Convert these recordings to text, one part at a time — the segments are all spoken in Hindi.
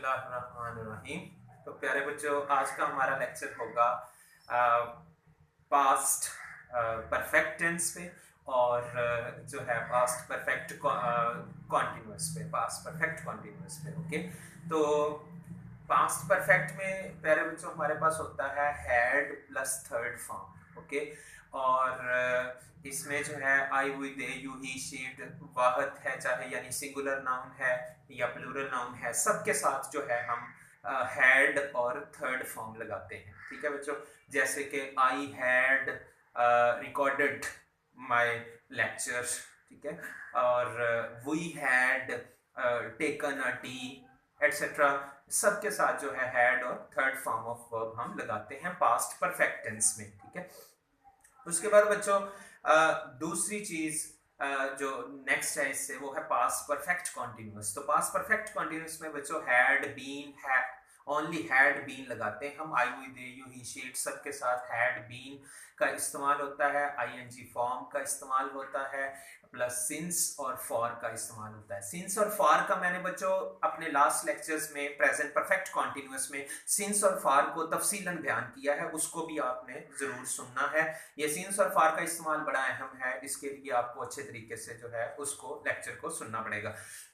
बिस्मिल्लाहिर्रहमानिर्रहीम। तो प्यारे बच्चों, आज का हमारा लेक्चर होगा पास्ट परफेक्ट टेंस पे और जो है पास्ट परफेक्ट कॉन्टिन्यूअस पे, पास्ट परफेक्ट कॉन्टिन्यूअस पे। ओके, तो पास्ट परफेक्ट में प्यारे बच्चों हमारे पास होता है had plus third form. Okay, और इसमें जो है I, we, they, you, he, she, it वाहद है, चाहे यानी सिंगुलर नाउन है या प्लूरल नाउन है, सबके साथ जो है हम हैड और थर्ड फॉर्म लगाते हैं। ठीक है बच्चों, जैसे कि I had recorded my lecture, ठीक है, और we had taken a tea etcetera, सबके साथ जो है हैड और थर्ड फॉर्म ऑफ वर्ब हम लगाते हैं पास्ट परफेक्ट टेंस में। ठीक है, उसके बाद बच्चों दूसरी चीज जो नेक्स्ट है इससे, वो है पास्ट परफेक्ट कॉन्टिन्यूअस। तो पास्ट परफेक्ट कॉन्टिन्यूअस में बच्चों had been, only had been लगाते हैं हम। I, we, they, you, he, she, it सबके साथ हैड बीन का इस्तेमाल होता है, आईएनजी फॉर्म का इस्तेमाल होता है, प्लस सिंस और फॉर का इस्तेमाल होता है। सिंस और फॉर का मैंने बच्चों अपने लास्ट लेक्चर्स में प्रेजेंट परफेक्ट कॉन्टिन्यूअस में सिंस और फॉर को तफसीलन बयान किया है, उसको भी आपने जरूर सुनना है। ये सिंस और फॉर का इस्तेमाल बड़ा अहम है, इसके लिए आपको अच्छे तरीके से जो है उसको लेक्चर को सुनना पड़ेगा।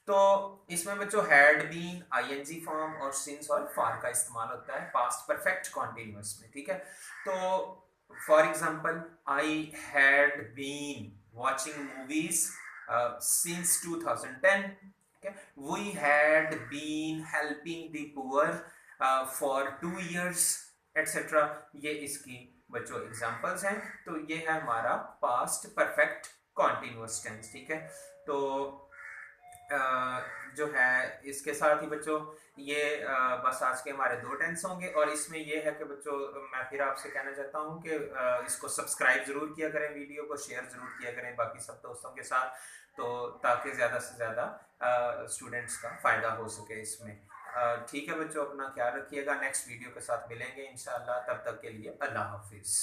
तो इसमें बच्चों हैड बीन, आईएनजी फॉर्म और सिंस और फॉर का इस्तेमाल होता है पास्ट परफेक्ट कॉन्टिन्यूअस में। ठीक है, तो for example I had been watching movies since 2010. Okay, we had been helping the poor for 2 years, etc. ये इसकी बच्चों एग्जांपल्स हैं। तो ये है हमारा पास्ट परफेक्ट कॉन्टिन्यूअस टेंस। ठीक है, तो जो है इसके साथ ही बच्चों ये बस आज के हमारे 2 टेंस होंगे। और इसमें ये है कि बच्चों मैं फिर आपसे कहना चाहता हूँ कि इसको सब्सक्राइब जरूर किया करें, वीडियो को शेयर जरूर किया करें बाकी सब दोस्तों के साथ, तो ताकि ज़्यादा से ज़्यादा स्टूडेंट्स का फ़ायदा हो सके इसमें। ठीक है बच्चों, अपना ख्याल रखिएगा, नेक्स्ट वीडियो के साथ मिलेंगे इंशाल्लाह, तब तक के लिए अल्लाह हाफिज़।